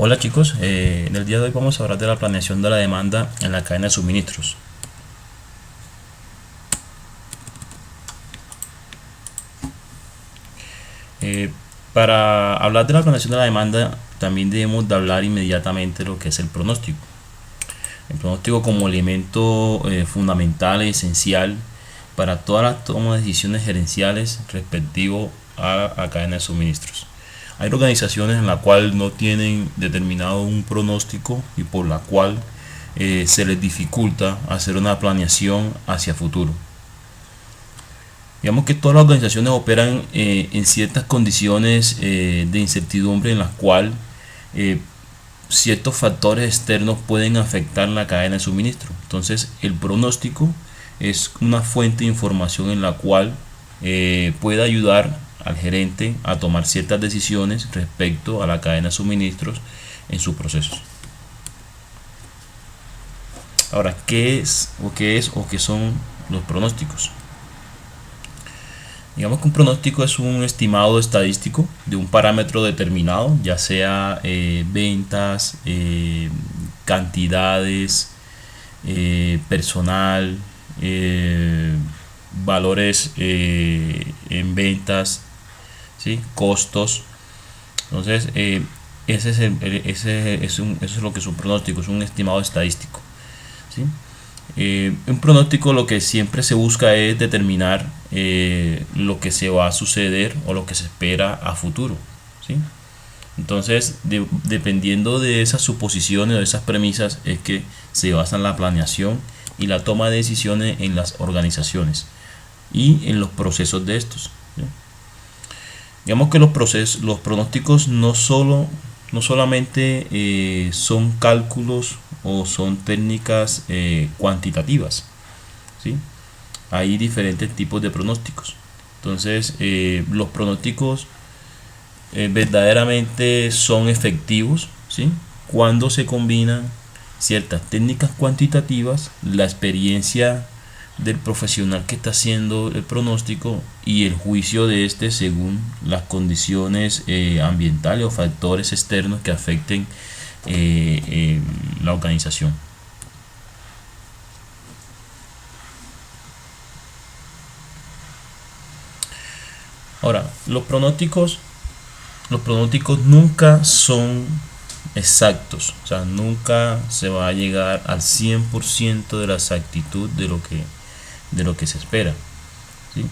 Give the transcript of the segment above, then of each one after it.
Hola chicos, en el día de hoy vamos a hablar de la planeación de la demanda en la cadena de suministros. Eh, para hablar de la planeación de la demanda también debemos de hablar inmediatamente de lo que es el pronóstico. El pronóstico como elemento fundamental e esencial para todas las tomas de decisiones gerenciales respectivo a la cadena de suministros. Hay organizaciones en las cuales no tienen determinado un pronóstico y por la cual se les dificulta hacer una planeación hacia futuro. Digamos que todas las organizaciones operan en ciertas condiciones de incertidumbre en las cuales ciertos factores externos pueden afectar la cadena de suministro. Entonces el pronóstico es una fuente de información en la cual puede ayudar al gerente a tomar ciertas decisiones respecto a la cadena de suministros en sus procesos. Ahora, ¿qué o qué son los pronósticos? Digamos que un pronóstico es un estimado estadístico de un parámetro determinado, ya sea ventas, cantidades, personal, valores en ventas, ¿sí? Costos. Entonces, eso es lo que es un pronóstico, es un estimado estadístico, ¿sí? Un pronóstico lo que siempre se busca es determinar lo que se va a suceder o lo que se espera a futuro, ¿sí? Entonces, dependiendo de esas suposiciones o de esas premisas es que se basa la planeación y la toma de decisiones en las organizaciones y en los procesos de estos, ¿sí? Digamos que los pronósticos no solamente son cálculos o son técnicas cuantitativas, ¿sí? Hay diferentes tipos de pronósticos. Entonces, los pronósticos verdaderamente son efectivos, ¿sí? Cuando se combinan ciertas técnicas cuantitativas, la experiencia del profesional que está haciendo el pronóstico y el juicio de este según las condiciones ambientales o factores externos que afecten la organización. Ahora, los pronósticos nunca son exactos, o sea, nunca se va a llegar al 100% de la exactitud de lo que se espera, ¿sí?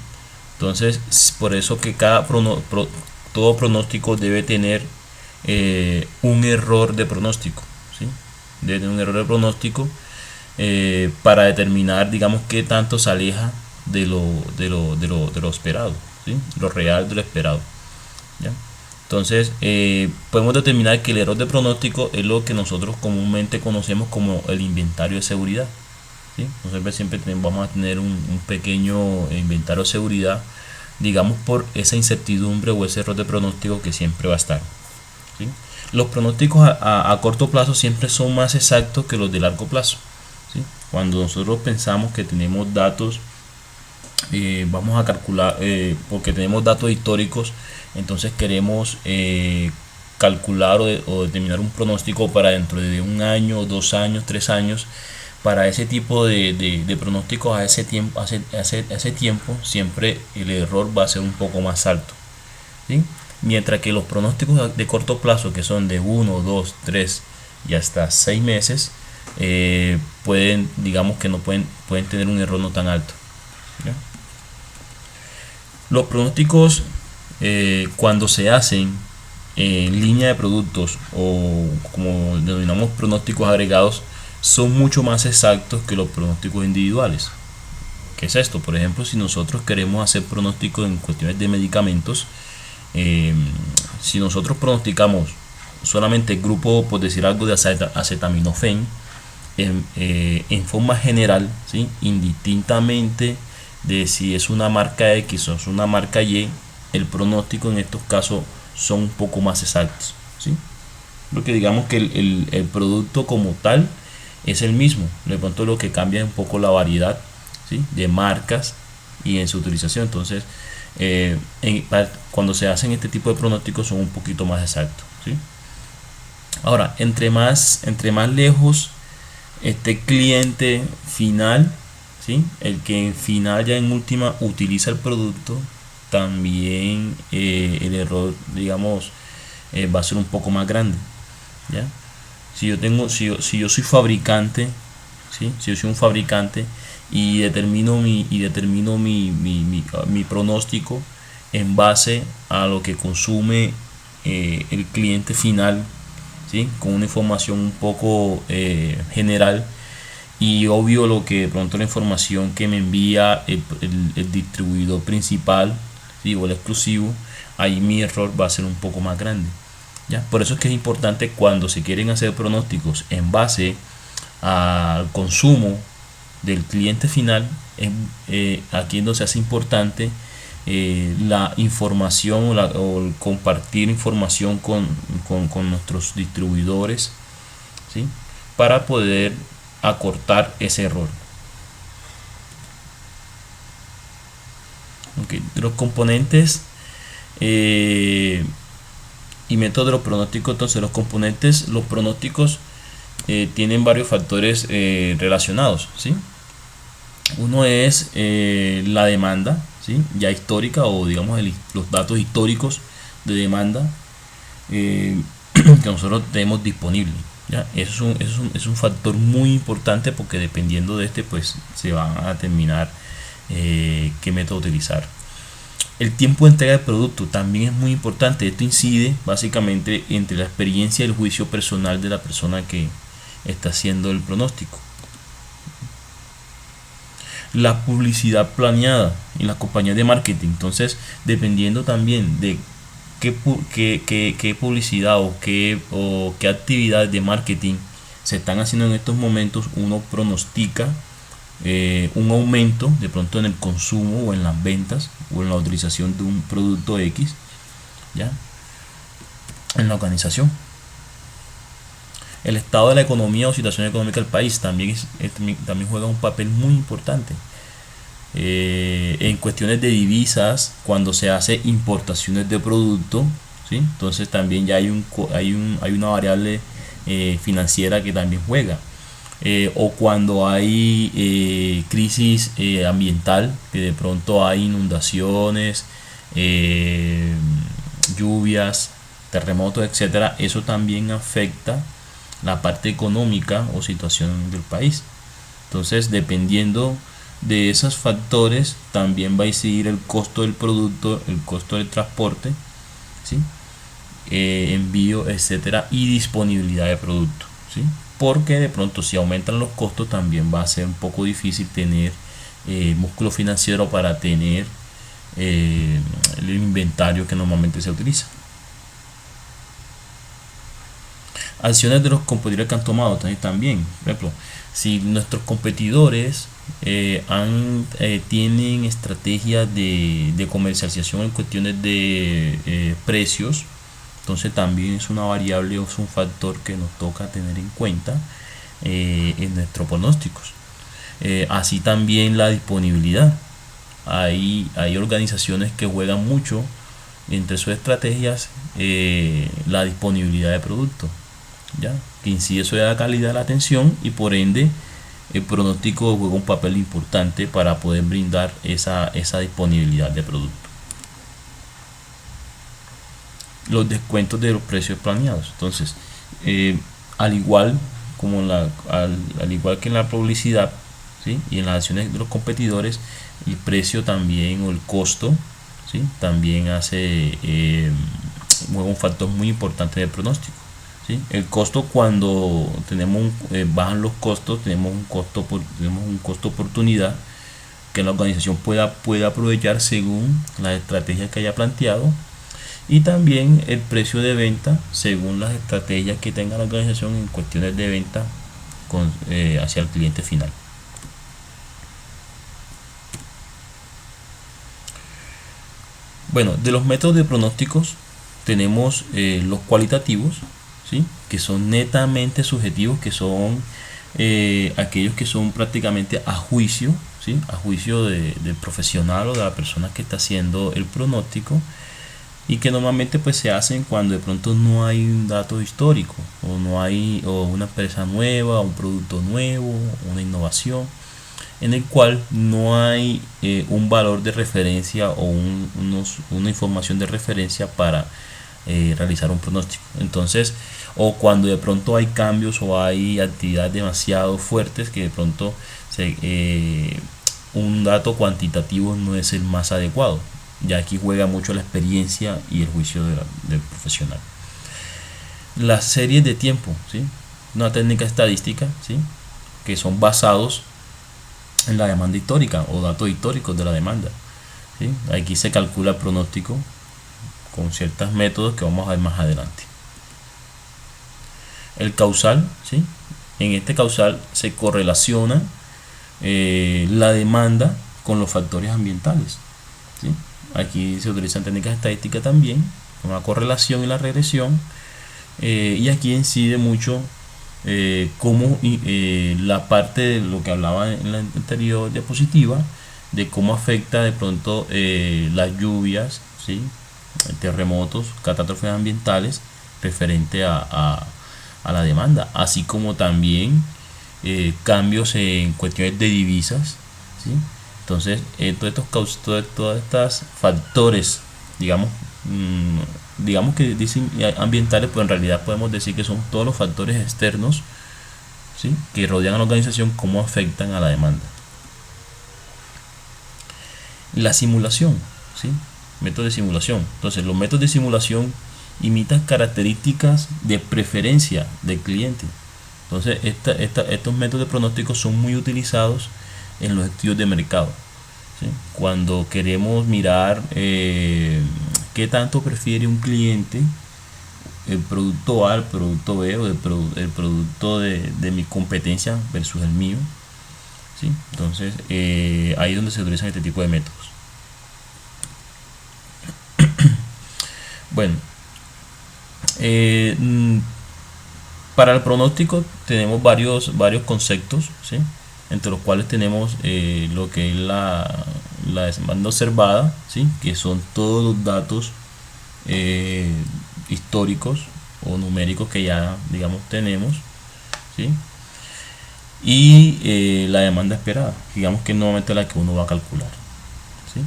Entonces, por eso que todo pronóstico debe tener un error de pronóstico, ¿sí? Debe tener un error de pronóstico para determinar, digamos, qué tanto se aleja de lo esperado, ¿sí? Lo real de lo esperado, ¿ya? Entonces, podemos determinar que el error de pronóstico es lo que nosotros comúnmente conocemos como el inventario de seguridad, ¿sí? Nosotros siempre vamos a tener un pequeño inventario de seguridad, digamos, por esa incertidumbre o ese error de pronóstico que siempre va a estar, ¿sí? Los pronósticos a corto plazo siempre son más exactos que los de largo plazo, ¿sí? Cuando nosotros pensamos que tenemos datos, vamos a calcular, porque tenemos datos históricos, entonces queremos calcular o determinar un pronóstico para dentro de un año, 2 años, 3 años. Para ese tipo de pronósticos a ese tiempo siempre el error va a ser un poco más alto, ¿sí? Mientras que los pronósticos de corto plazo, que son de 1, 2, 3 y hasta 6 meses, digamos que no pueden tener un error no tan alto, ¿ya? Los pronósticos, cuando se hacen en línea de productos o como denominamos pronósticos agregados, son mucho más exactos que los pronósticos individuales. ¿Qué es esto? Por ejemplo, si nosotros queremos hacer pronósticos en cuestiones de medicamentos, si nosotros pronosticamos solamente el grupo, por decir algo, de acetaminofén en forma general, ¿sí? Indistintamente de si es una marca X o es una marca Y, el pronóstico en estos casos son un poco más exactos, ¿sí? Porque digamos que el producto como tal es el mismo, de pronto lo que cambia es un poco la variedad, ¿sí? De marcas y en su utilización. Entonces, cuando se hacen este tipo de pronósticos son un poquito más exactos, ¿sí? Ahora, entre más lejos este cliente final, ¿sí? El que en final ya en última utiliza el producto, también el error, digamos, va a ser un poco más grande, ¿ya? Si yo soy fabricante, ¿sí? Si yo soy un fabricante y determino mi pronóstico en base a lo que consume el cliente final, ¿sí? Con una información un poco general, y obvio lo que de pronto la información que me envía el distribuidor principal, ¿sí? O el exclusivo, ahí mi error va a ser un poco más grande, ¿ya? Por eso es que es importante cuando se quieren hacer pronósticos en base al consumo del cliente final, aquí es donde se hace importante la información o el compartir información con nuestros distribuidores, ¿sí? Para poder acortar ese error. Okay. De los componentes y métodos de los pronósticos, entonces los pronósticos tienen varios factores relacionados, ¿sí? Uno es la demanda, ¿sí? Ya histórica, o digamos los datos históricos de demanda que nosotros tenemos disponible, ¿ya? Es un factor muy importante, porque dependiendo de este pues se va a determinar qué método utilizar. El tiempo de entrega del producto también es muy importante. Esto incide básicamente entre la experiencia y el juicio personal de la persona que está haciendo el pronóstico. La publicidad planeada en las compañías de marketing. Entonces, dependiendo también de qué publicidad o qué actividades de marketing se están haciendo en estos momentos, uno pronostica un aumento de pronto en el consumo o en las ventas o en la utilización de un producto X, ¿ya? En la organización. El estado de la economía o situación económica del país también juega un papel muy importante. En cuestiones de divisas, cuando se hace importaciones de producto, ¿sí? Entonces también ya hay una variable financiera que también juega. O cuando hay crisis ambiental, que de pronto hay inundaciones, lluvias, terremotos, etcétera, eso también afecta la parte económica o situación del país. Entonces, dependiendo de esos factores, también va a incidir el costo del producto, el costo del transporte, ¿sí? Envío, etcétera, y disponibilidad de producto, ¿sí? Porque de pronto, si aumentan los costos, también va a ser un poco difícil tener músculo financiero para tener el inventario que normalmente se utiliza. Acciones de los competidores que han tomado también. Por ejemplo, si nuestros competidores tienen estrategias de comercialización en cuestiones de precios, entonces también es una variable o es un factor que nos toca tener en cuenta en nuestros pronósticos. Así también la disponibilidad. Hay organizaciones que juegan mucho entre sus estrategias la disponibilidad de productos, ¿ya? Que incide sobre la calidad de la atención, y por ende el pronóstico juega un papel importante para poder brindar esa disponibilidad de producto. Los descuentos de los precios planeados. Entonces, al igual que en la publicidad, ¿sí? Y en las acciones de los competidores, el precio también, o el costo, ¿sí? También juega un factor muy importante del pronóstico, ¿sí? El costo, cuando bajan los costos, tenemos un costo oportunidad que la organización puede aprovechar según la estrategia que haya planteado, y también el precio de venta según las estrategias que tenga la organización en cuestiones de venta hacia el cliente final. Bueno, de los métodos de pronósticos tenemos los cualitativos, ¿sí? Que son netamente subjetivos, que son aquellos que son prácticamente a juicio, ¿sí? A juicio del profesional o de la persona que está haciendo el pronóstico. y que normalmente pues se hacen cuando de pronto no hay un dato histórico o no hay o una empresa nueva, un producto nuevo, una innovación en el cual no hay un valor de referencia o una información de referencia para realizar un pronóstico. Entonces, o cuando de pronto hay cambios o hay actividades demasiado fuertes que de pronto un dato cuantitativo no es el más adecuado. Ya aquí juega mucho la experiencia y el juicio del profesional. Las series de tiempo, ¿sí? Una técnica estadística, ¿sí? Que son basados en la demanda histórica o datos históricos de la demanda, ¿sí? Aquí se calcula el pronóstico con ciertos métodos que vamos a ver más adelante. El causal, ¿sí? En este causal se correlaciona la demanda con los factores ambientales, ¿sí? Aquí se utilizan técnicas estadísticas también, una correlación y la regresión, y aquí incide mucho cómo la parte de lo que hablaba en la anterior diapositiva, de cómo afecta de pronto las lluvias, ¿sí? Terremotos, catástrofes ambientales referente a la demanda, así como también cambios en cuestiones de divisas, ¿sí? Entonces, todos estos factores, digamos, digamos que dicen ambientales, pero en realidad podemos decir que son todos los factores externos, ¿sí? Que rodean a la organización, cómo afectan a la demanda. La simulación, ¿sí? Métodos de simulación. Entonces, los métodos de simulación imitan características de preferencia del cliente. Entonces, estos métodos de pronóstico son muy utilizados en los estudios de mercado, ¿sí? Cuando queremos mirar qué tanto prefiere un cliente el producto A, el producto B o el producto de mi competencia versus el mío, ¿sí? Entonces, ahí es donde se utilizan este tipo de métodos. Bueno, para el pronóstico tenemos varios conceptos, ¿sí? Entre los cuales tenemos lo que es la demanda observada, ¿sí? Que son todos los datos históricos o numéricos que ya, digamos, tenemos, ¿sí? Y la demanda esperada, digamos que es nuevamente la que uno va a calcular, ¿sí?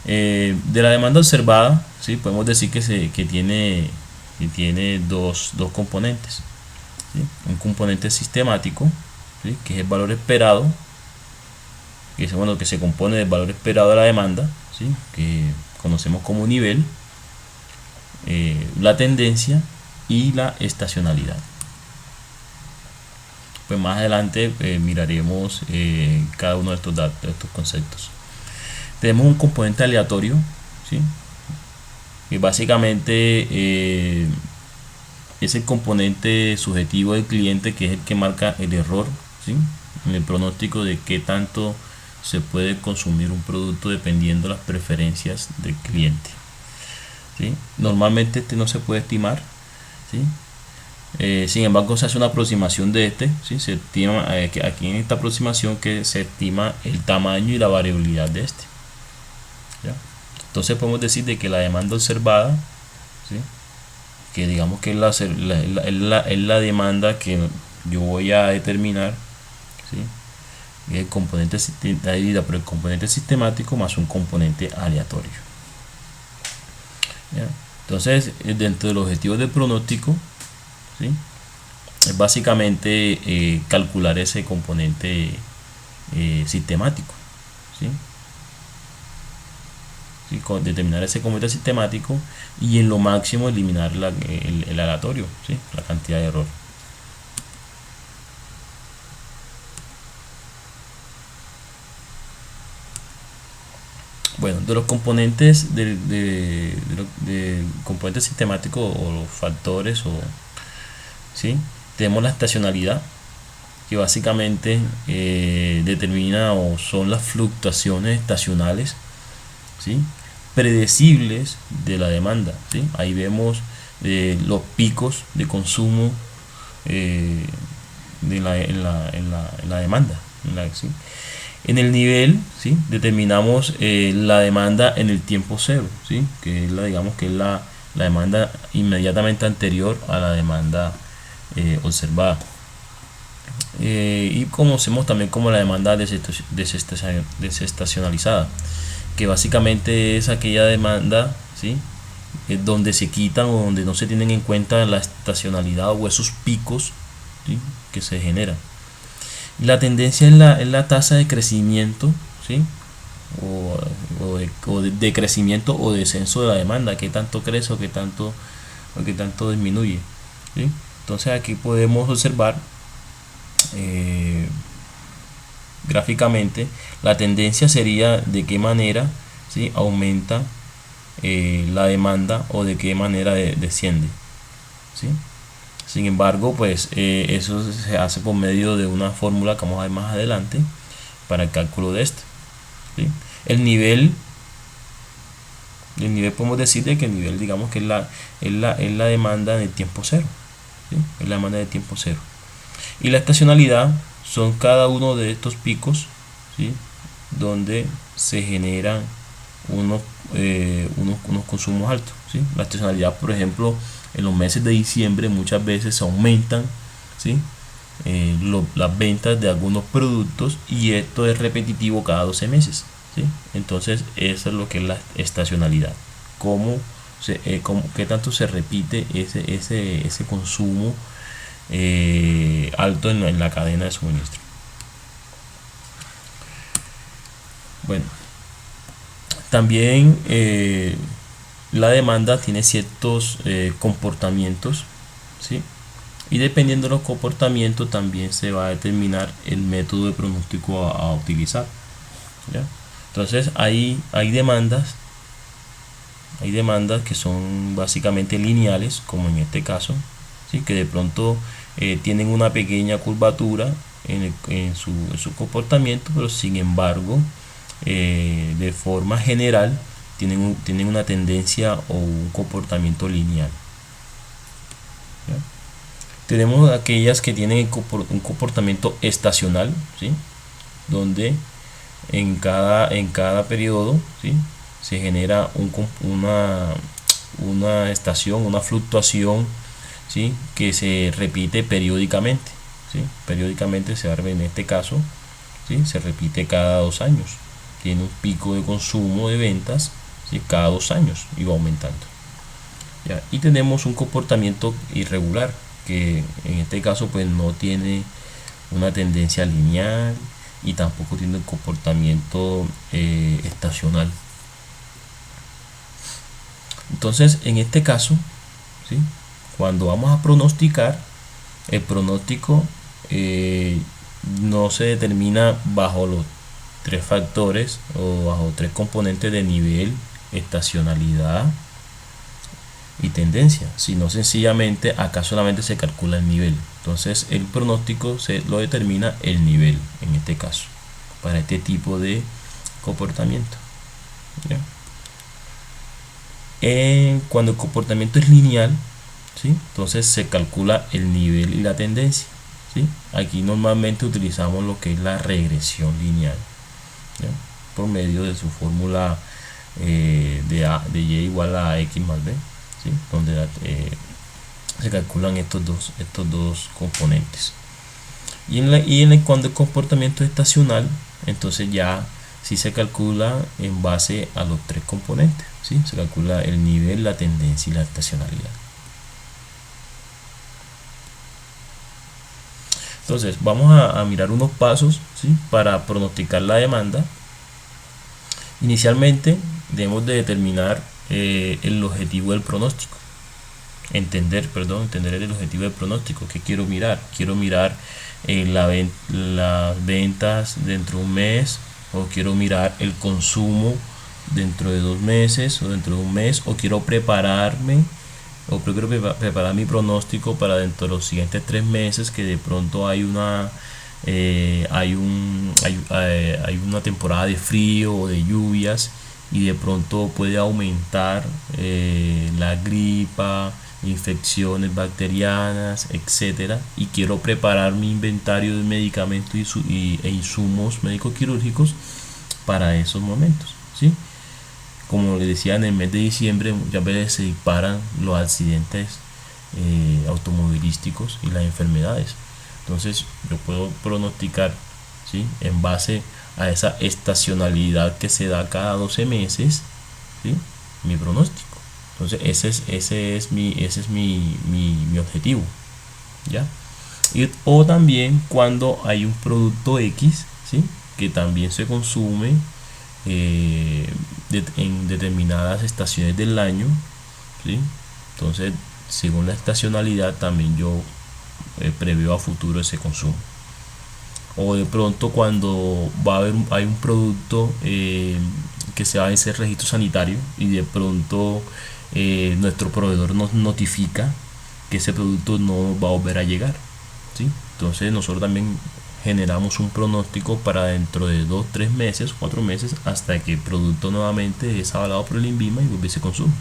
De la demanda observada, ¿sí? Podemos decir que tiene dos componentes, ¿sí? Un componente sistemático, ¿sí? Que es el valor esperado, que se compone del valor esperado de la demanda, ¿sí? Que conocemos como nivel, la tendencia y la estacionalidad. Pues más adelante miraremos cada uno de estos datos, de estos conceptos. Tenemos un componente aleatorio, ¿sí? Que básicamente es el componente subjetivo del cliente, que es el que marca el error, ¿sí? En el pronóstico de qué tanto se puede consumir un producto dependiendo de las preferencias del cliente, ¿sí? Normalmente este no se puede estimar, ¿sí? Sin embargo, se hace una aproximación de este, ¿sí? Se estima aquí en esta aproximación que se estima el tamaño y la variabilidad de este, ¿ya? Entonces podemos decir de que la demanda observada, ¿sí? Que digamos que es la demanda que yo voy a determinar, ¿sí? El componente dividida por el componente sistemático más un componente aleatorio, ¿ya? Entonces, dentro de los objetivos del pronóstico, ¿sí? Es básicamente calcular ese componente sistemático, ¿sí? ¿Sí? Determinar ese componente sistemático y en lo máximo eliminar el aleatorio, ¿sí? La cantidad de error. Bueno, de los componentes del componente sistemático o los factores, ¿sí? Tenemos la estacionalidad, que básicamente determina o son las fluctuaciones estacionales, ¿sí? Predecibles de la demanda, ¿sí? Ahí vemos los picos de consumo en la demanda, ¿sí? En el nivel, ¿sí? Determinamos la demanda en el tiempo cero, ¿sí? Que es la, digamos que es la demanda inmediatamente anterior a la demanda observada. Y conocemos también como la demanda desestacionalizada, que básicamente es aquella demanda, ¿sí? Donde se quitan o donde no se tienen en cuenta la estacionalidad o esos picos, ¿sí? Que se generan. La tendencia es la tasa de crecimiento, ¿sí? De crecimiento o descenso de la demanda, que tanto crece o que tanto disminuye, ¿sí? Entonces aquí podemos observar eh, gráficamente la tendencia sería de qué manera, ¿sí? Aumenta la demanda o de qué manera desciende, ¿sí? Sin embargo, pues eso se hace por medio de una fórmula que vamos a ver más adelante para el cálculo de este, ¿sí? El nivel podemos decir de que el nivel, digamos que es la demanda en el tiempo cero, ¿sí? Es la demanda de tiempo cero. Y la estacionalidad son cada uno de estos picos, ¿sí? Donde se generan unos consumos altos, ¿sí? La estacionalidad, por ejemplo, en los meses de diciembre muchas veces se aumentan, ¿sí? Las ventas de algunos productos, y esto es repetitivo cada 12 meses, ¿sí? Entonces eso es lo que es la estacionalidad, qué tanto se repite ese consumo alto en la cadena de suministro. Bueno, también la demanda tiene ciertos comportamientos, ¿sí? Y dependiendo de los comportamientos también se va a determinar el método de pronóstico a utilizar, ¿ya? Entonces hay demandas que son básicamente lineales, como en este caso, ¿sí? Que de pronto tienen una pequeña curvatura en su comportamiento, pero sin embargo de forma general tienen una tendencia o un comportamiento lineal, ¿ya? Tenemos aquellas que tienen un comportamiento estacional, ¿sí? Donde en cada periodo, ¿sí? Se genera una estación, una fluctuación, ¿sí? Que se repite periódicamente, ¿sí? Periódicamente se va a ver en este caso, ¿sí? Se repite cada 2 años. Tiene un pico de consumo de ventas, ¿sí? Cada 2 años y va aumentando, ¿ya? Y tenemos un comportamiento irregular, que en este caso pues no tiene una tendencia lineal y tampoco tiene un comportamiento estacional. Entonces en este caso, ¿sí? Cuando vamos a pronosticar, el pronóstico no se determina bajo los 3 factores o bajo 3 componentes de nivel, estacionalidad y tendencia, sino sencillamente acá solamente se calcula el nivel. Entonces el pronóstico lo determina el nivel en este caso para este tipo de comportamiento, ¿ya? Cuando el comportamiento es lineal, ¿sí? Entonces se calcula el nivel y la tendencia, ¿sí? Aquí normalmente utilizamos lo que es la regresión lineal, ¿ya? Por medio de su fórmula de y igual a x más b, ¿sí? Donde se calculan estos dos componentes. Cuando el comportamiento es estacional, entonces ya sí se calcula en base a los 3 componentes, ¿sí? Se calcula el nivel, la tendencia y la estacionalidad. Entonces vamos a mirar unos pasos, ¿sí? Para pronosticar la demanda. Inicialmente debemos de determinar el objetivo del pronóstico. Entender el objetivo del pronóstico. ¿Qué quiero mirar? Quiero mirar las ventas dentro de un mes, o quiero mirar el consumo dentro de 2 meses o dentro de un mes, o quiero preparar mi pronóstico para dentro de los siguientes 3 meses, que de pronto hay una temporada de frío o de lluvias, y de pronto puede aumentar la gripa, infecciones bacterianas, etcétera, y quiero preparar mi inventario de medicamentos e insumos médico-quirúrgicos para esos momentos, ¿sí? Como les decía, en el mes de diciembre muchas veces se disparan los accidentes automovilísticos y las enfermedades. Entonces yo puedo pronosticar, ¿sí?, en base a esa estacionalidad que se da cada 12 meses, ¿sí?, mi pronóstico. Entonces ese es mi objetivo, ¿ya? O también cuando hay un producto X, ¿sí?, que también se consume en determinadas estaciones del año, ¿sí? Entonces, según la estacionalidad, también yo preveo a futuro ese consumo. O de pronto cuando hay un producto que se va a vencer registro sanitario y de pronto nuestro proveedor nos notifica que ese producto no va a volver a llegar, ¿sí? Entonces nosotros también generamos un pronóstico para dentro de 2, 3 meses, 4 meses, hasta que el producto nuevamente es avalado por el INVIMA y vuelve y se consume.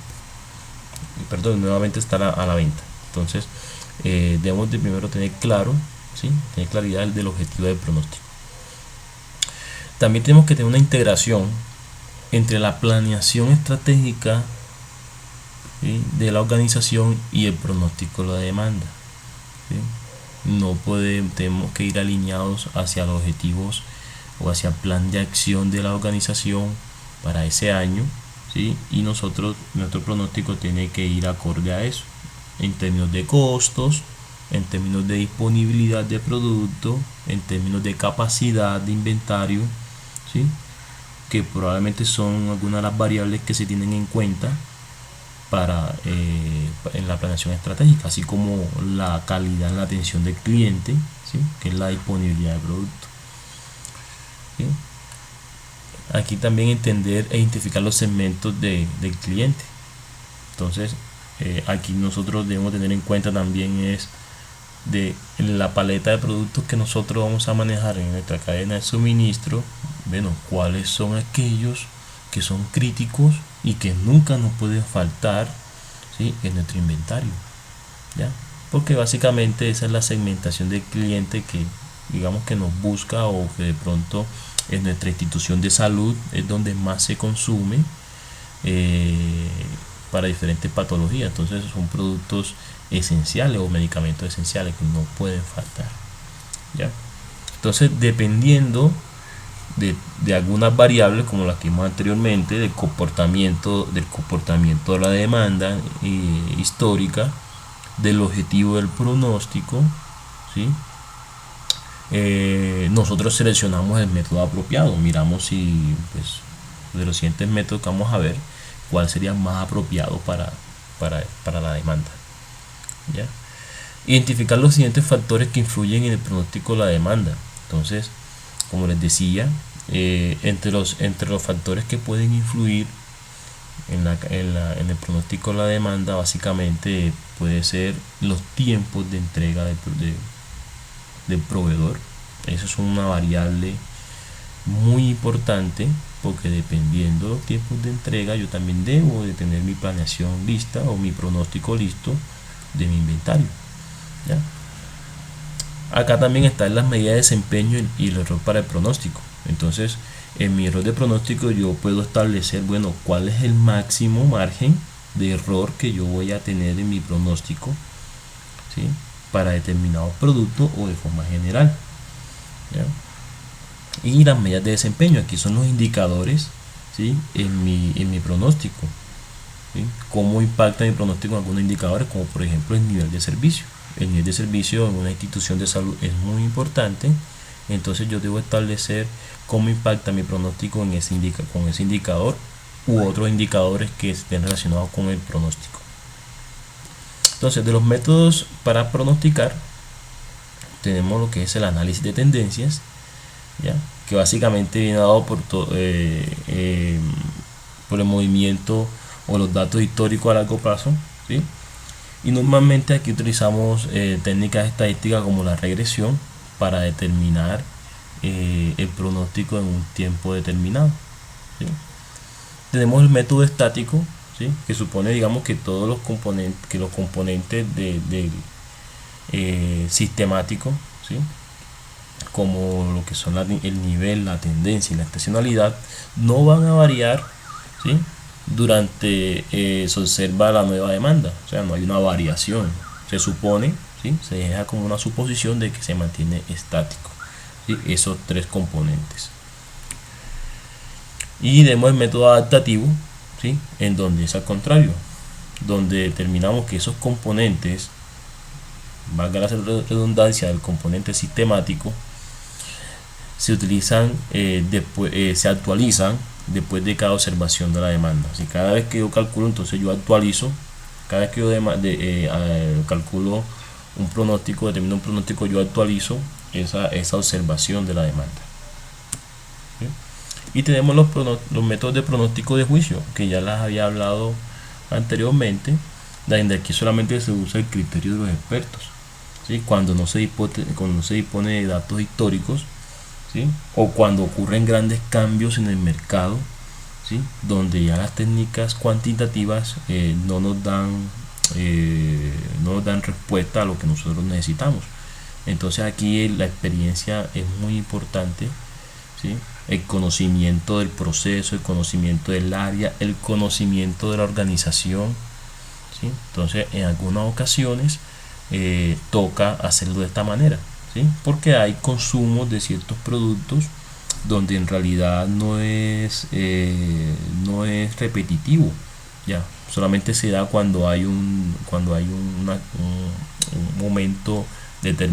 Perdón, nuevamente está a la venta. Entonces debemos de primero tener claro, ¿sí?, tener claridad del objetivo del pronóstico. También tenemos que tener una integración entre la planeación estratégica, ¿sí?, de la organización y el pronóstico de la demanda, ¿sí? Tenemos que ir alineados hacia los objetivos o hacia el plan de acción de la organización para ese año, ¿sí? Y nuestro pronóstico tiene que ir acorde a eso, en términos de costos, en términos de disponibilidad de producto, en términos de capacidad de inventario, ¿sí?, que probablemente son algunas de las variables que se tienen en cuenta en la planeación estratégica, así como la calidad en la atención del cliente, ¿sí?, que es la disponibilidad de producto, ¿sí? Aquí también entender e identificar los segmentos del cliente. Entonces aquí nosotros debemos tener en cuenta también es de la paleta de productos que nosotros vamos a manejar en nuestra cadena de suministro. Bueno, cuáles son aquellos que son críticos y que nunca nos pueden faltar, ¿sí?, en nuestro inventario, ¿ya? Porque básicamente esa es la segmentación del cliente que digamos que nos busca, o que de pronto en nuestra institución de salud es donde más se consume para diferentes patologías. Entonces son productos esenciales o medicamentos esenciales que no pueden faltar, ¿ya? Entonces, dependiendo de algunas variables como las que vimos anteriormente, del comportamiento de la demanda histórica, del objetivo del pronóstico, ¿sí?, nosotros seleccionamos el método apropiado. Miramos si, pues, de los siguientes métodos que vamos a ver, cuál sería más apropiado para la demanda, ¿ya? Identificar los siguientes factores que influyen en el pronóstico de la demanda. Entonces, como les decía, entre los factores que pueden influir en el pronóstico de la demanda, básicamente puede ser los tiempos de entrega del proveedor. Eso es una variable muy importante, porque dependiendo de los tiempos de entrega, yo también debo de tener mi planeación lista o mi pronóstico listo de mi inventario, ¿ya? Acá también están las medidas de desempeño y el error para el pronóstico. Entonces, en mi error de pronóstico yo puedo establecer, bueno, cuál es el máximo margen de error que yo voy a tener en mi pronóstico, ¿sí?, para determinado producto o de forma general, ¿ya? Y las medidas de desempeño, aquí son los indicadores, ¿sí?, en mi pronóstico, ¿sí?, cómo impacta mi pronóstico en algunos indicadores, como por ejemplo el nivel de servicio. El nivel de servicio en una institución de salud es muy importante. Entonces yo debo establecer cómo impacta mi pronóstico con ese indicador u otros indicadores que estén relacionados con el pronóstico. Entonces, de los métodos para pronosticar tenemos lo que es el análisis de tendencias, ¿ya?, que básicamente viene dado por el movimiento o los datos históricos a largo plazo, ¿sí? Y normalmente aquí utilizamos técnicas estadísticas como la regresión para determinar el pronóstico en un tiempo determinado, ¿sí? Tenemos el método estático, ¿sí?, ¿sí? Que supone, digamos, que todos los componentes del sistemático, ¿sí? Como lo que son el nivel, la tendencia y la estacionalidad, no van a variar, ¿sí? Durante se observa la nueva demanda, o sea, no hay una variación, se supone, ¿sí? Se deja como una suposición de que se mantiene estático, ¿sí? Esos tres componentes. Y tenemos el método adaptativo, ¿sí? En donde es al contrario, donde determinamos que esos componentes, valga la redundancia del componente sistemático, se utilizan después, se actualizan después de cada observación de la demanda. Si cada vez que yo calculo, entonces yo actualizo. Cada vez que yo calculo un pronóstico, determino un pronóstico, yo actualizo esa observación de la demanda. ¿Sí? Y tenemos los métodos de pronóstico de juicio, que ya las había hablado anteriormente, donde aquí solamente se usa el criterio de los expertos, ¿sí? Cuando no se dispone de datos históricos, ¿sí? O cuando ocurren grandes cambios en el mercado, ¿sí? Donde ya las técnicas cuantitativas no nos dan respuesta a lo que nosotros necesitamos. Entonces aquí la experiencia es muy importante, ¿sí? El conocimiento del proceso, el conocimiento del área, el conocimiento de la organización, ¿sí? Entonces en algunas ocasiones toca hacerlo de esta manera, ¿sí? Porque hay consumos de ciertos productos donde en realidad no es repetitivo, ya solamente se da cuando hay un momento determinado